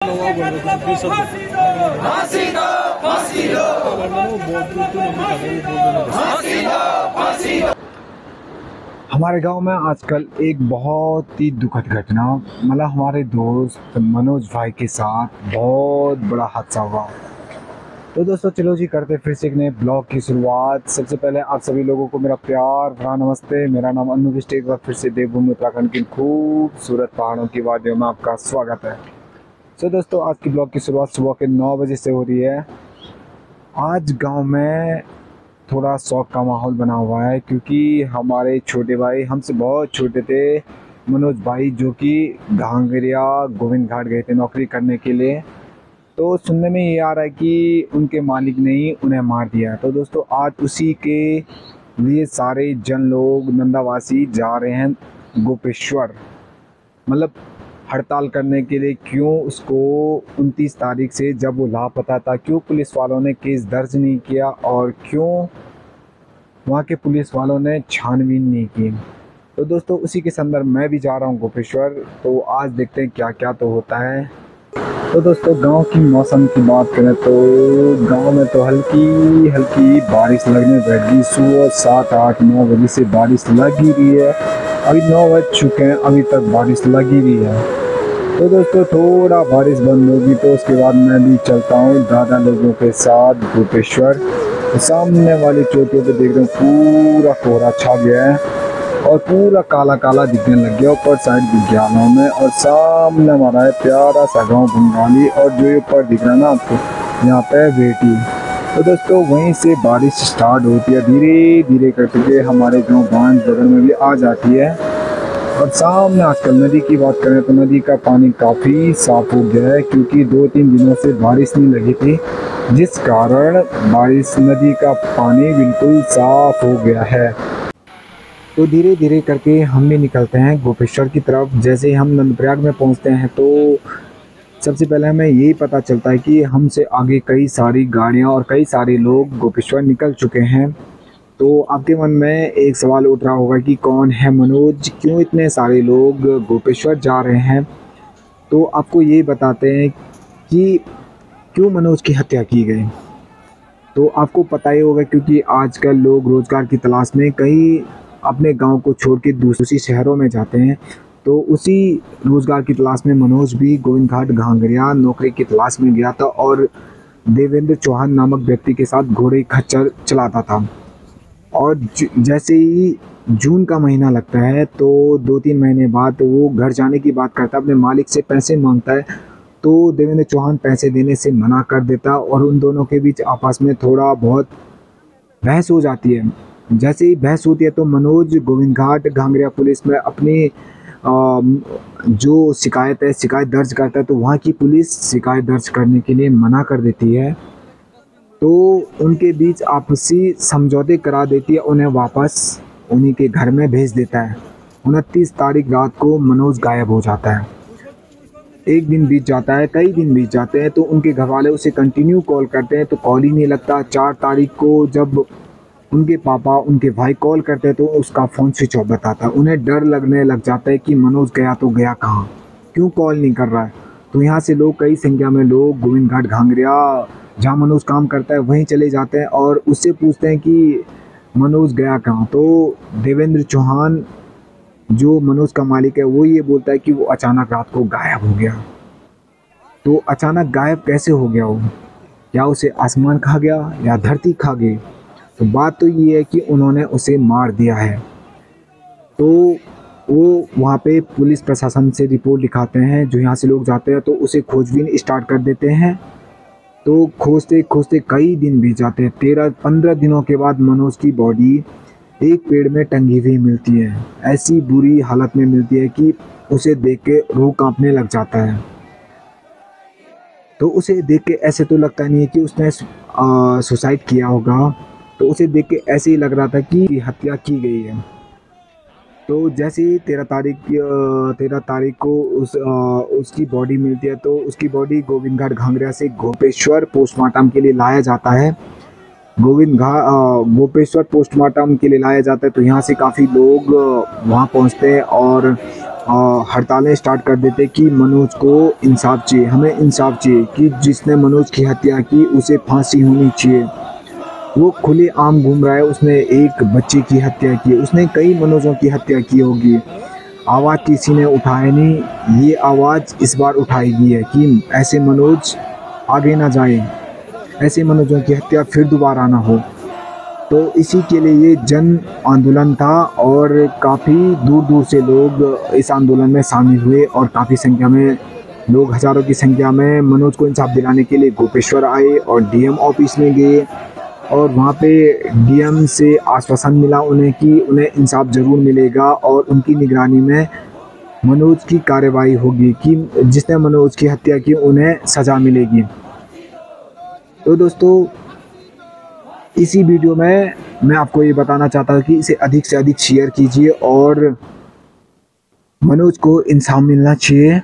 हमारे गांव में आजकल एक बहुत ही दुखद घटना मतलब हमारे दोस्त मनोज भाई के साथ बहुत बड़ा हादसा हुआ। तो दोस्तों चलो जी करते फिर से एक नए ब्लॉग की शुरुआत। सबसे पहले आप सभी लोगों को मेरा प्यार भरा नमस्ते। मेरा नाम अनु विष्ट, एक बार फिर से देवभूमि उत्तराखंड की खूबसूरत पहाड़ों की वादियों में आपका स्वागत है। तो दोस्तों आज की ब्लॉग की शुरुआत सुबह के 9 बजे से हो रही है। आज गांव में थोड़ा शौक का माहौल बना हुआ है क्योंकि हमारे छोटे भाई हमसे बहुत छोटे थे, मनोज भाई, जो कि घांगरिया गोविंद घाट गए थे नौकरी करने के लिए। तो सुनने में ये आ रहा है कि उनके मालिक ने ही उन्हें मार दिया। तो दोस्तों आज उसी के लिए सारे जन लोग नंदावासी जा रहे हैं गोपेश्वर, मतलब हड़ताल करने के लिए। क्यों उसको 29 तारीख से जब वो लापता था, क्यों पुलिस वालों ने केस दर्ज नहीं किया और क्यों वहाँ के पुलिस वालों ने छानबीन नहीं की। तो दोस्तों उसी के संदर्भ मैं भी जा रहा हूँ गोपेश्वर। तो आज देखते हैं क्या क्या तो होता है। तो दोस्तों गांव की मौसम की बात करें तो गांव में तो हल्की हल्की बारिश लगने लग गई। सुबह 7, 8, 9 बजे से बारिश लग ही रही है। अभी 9 बज चुके हैं, अभी तक बारिश लग ही रही है। तो दोस्तों थोड़ा बारिश बंद होगी तो उसके बाद मैं भी चलता हूँ दादा लोगों के साथ गोपेश्वर। तो सामने वाली चोटियों पे देख रहे हो पूरा कोहरा छा गया है और पूरा काला काला दिखने लग गया ऊपर साइड विज्ञानों में। और सामने हमारा है प्यारा सा गाँव बंगाली, और जो ऊपर दिख रहा है ना आपको यहाँ पे बेटी। तो दोस्तों वहीं से बारिश स्टार्ट होती है, धीरे धीरे करके हमारे गाँव बांध बगल में भी आ जाती है। और सामने आजकल नदी की बात करें तो नदी का पानी काफ़ी साफ हो गया है क्योंकि 2-3 दिनों से बारिश नहीं लगी थी, जिस कारण बारिश नदी का पानी बिल्कुल साफ हो गया है। तो धीरे धीरे करके हम भी निकलते हैं गोपेश्वर की तरफ। जैसे ही हम नंदप्रयाग में पहुंचते हैं तो सबसे पहले हमें यही पता चलता है कि हमसे आगे कई सारी गाड़ियां और कई सारे लोग गोपेश्वर निकल चुके हैं। तो आपके मन में एक सवाल उठ रहा होगा कि कौन है मनोज, क्यों इतने सारे लोग गोपेश्वर जा रहे हैं। तो आपको ये बताते हैं कि क्यों मनोज की हत्या की गई। तो आपको पता ही होगा क्योंकि आजकल लोग रोज़गार की तलाश में कहीं अपने गांव को छोड़ के दूसरी शहरों में जाते हैं। तो उसी रोज़गार की तलाश में मनोज भी गोविंद घाट घांगरिया नौकरी की तलाश में गया था और देवेंद्र चौहान नामक व्यक्ति के साथ घोड़े खच्चर चलाता था। और जैसे ही जून का महीना लगता है तो 2-3 महीने बाद वो घर जाने की बात करता है, अपने मालिक से पैसे मांगता है। तो देवेंद्र चौहान पैसे देने से मना कर देता और उन दोनों के बीच आपस में थोड़ा बहुत बहस हो जाती है। जैसे ही बहस होती है तो मनोज गोविंद घाट घांगरिया पुलिस में अपनी जो शिकायत दर्ज करता है। तो वहाँ की पुलिस शिकायत दर्ज करने के लिए मना कर देती है। तो उनके बीच आपसी समझौते करा देती है, उन्हें वापस उन्हीं के घर में भेज देता है। 29 तारीख रात को मनोज गायब हो जाता है। एक दिन बीत जाता है, कई दिन बीत जाते हैं। तो उनके घर वाले उसे कंटिन्यू कॉल करते हैं तो कॉल ही नहीं लगता। 4 तारीख को जब उनके पापा उनके भाई कॉल करते हैं तो उसका फ़ोन स्विच ऑफ बताता है। उन्हें डर लगने लग जाता है कि मनोज गया तो गया कहाँ, क्यों कॉल नहीं कर रहा है। तो यहाँ से लोग, कई संख्या में लोग गोविंद घाट घांगरिया जहाँ मनोज काम करता है वहीं चले जाते हैं और उससे पूछते हैं कि मनोज गया कहाँ। तो देवेंद्र चौहान जो मनोज का मालिक है वो ये बोलता है कि वो अचानक रात को गायब हो गया। तो अचानक गायब कैसे हो गया वो, क्या उसे आसमान खा गया या धरती खा गई। तो बात तो ये है कि उन्होंने उसे मार दिया है। तो वो वहाँ पे पुलिस प्रशासन से रिपोर्ट लिखाते हैं। जो यहाँ से लोग जाते हैं तो उसे खोजबीन स्टार्ट कर देते हैं। तो खोजते खोजते कई दिन बीत जाते हैं। 13-15 दिनों के बाद मनोज की बॉडी एक पेड़ में टंगी हुई मिलती है। ऐसी बुरी हालत में मिलती है कि उसे देख के रूह कांपने लग जाता है। तो उसे देख के ऐसे तो लगता नहीं है कि उसने सुसाइड किया होगा। तो उसे देख के ऐसे ही लग रहा था कि हत्या की गई है। तो जैसे ही 13 तारीख को उसकी बॉडी मिलती है तो उसकी बॉडी गोविंद घाट घांगरिया से गोपेश्वर पोस्टमार्टम के लिए लाया जाता है। गोपेश्वर पोस्टमार्टम के लिए लाया जाता है, तो यहाँ से काफ़ी लोग वहाँ पहुँचते हैं और हड़तालें स्टार्ट कर देते कि मनोज को इंसाफ चाहिए, हमें इंसाफ चाहिए कि जिसने मनोज की हत्या की उसे फांसी होनी चाहिए। वो खुले आम घूम रहा है, उसने एक बच्चे की हत्या की, उसने कई मनोजों की हत्या की होगी, आवाज़ किसी ने उठाया नहीं। ये आवाज़ इस बार उठाई गई है कि ऐसे मनोज आगे ना जाए, ऐसे मनोजों की हत्या फिर दोबारा ना हो। तो इसी के लिए ये जन आंदोलन था और काफ़ी दूर दूर से लोग इस आंदोलन में शामिल हुए और काफ़ी संख्या में लोग, हज़ारों की संख्या में मनोज को इंसाफ दिलाने के लिए गोपेश्वर आए और डीएम ऑफिस में गए और वहाँ पे डीएम से आश्वासन मिला उन्हें कि उन्हें इंसाफ ज़रूर मिलेगा और उनकी निगरानी में मनोज की कार्रवाई होगी कि जिसने मनोज की हत्या की उन्हें सज़ा मिलेगी। तो दोस्तों, इसी वीडियो में मैं आपको ये बताना चाहता हूँ कि इसे अधिक से अधिक शेयर कीजिए और मनोज को इंसाफ मिलना चाहिए।